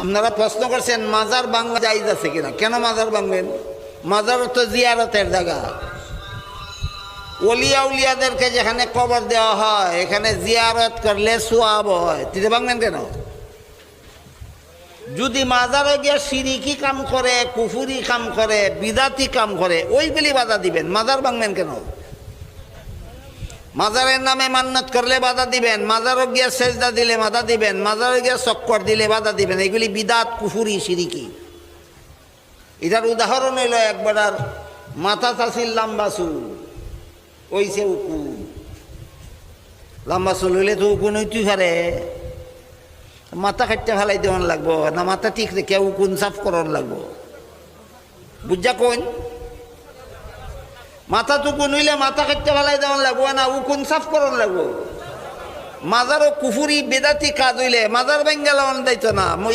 আপনারা প্রশ্ন করছেন মাজার ভাঙা জায়েজ আছে কিনা। কেন মাজার ভাঙবেন? মাজার তো জিয়ারতের জায়গা। ওলিয়া উলিয়াদেরকে যেখানে কবর দেওয়া হয় এখানে জিয়ারত করলে সোয়াব হয়, তিতে ভাঙবেন কেন? যদি মাজারে গিয়ে শিরিকি কাম করে, কুফুরি কাম করে, বিদাতি কাম করে, ওইগুলি বাধা দিবেন, মাজার ভাঙবেন কেন? মাজারের নামে মান্নত করলে বাধা দিবেন, মাজারে গিয়ে সেজদা দিলে বাধা দিবেন, মাজারে গিয়ে চক্কর দিলে বাধা দিবেন। এগুলি বিদাত, কুফুরি, শিরিকি। এটার উদাহরণ হইল একবার আর মাথা চাষির লম্বা চুল ওইছে উকুন। লম্বা চুল হইলে তো উকুন হইতেই পারে, মাথা কাটতে ফেলাই দেওয়ান লাগবো না মাথা ঠিক রেখে উকুন সাফ করান লাগবো। বুঝা কোন মাথা টুকুন হইলে মাথা কাটতে ফেলাই দেওয়ান লাগবো না উকুন সাফ করান লাগবো। মাজারও কুফুরি বেদাতি কাজ হইলে মাজার ভেঙ্গে লাগান যাইতো না।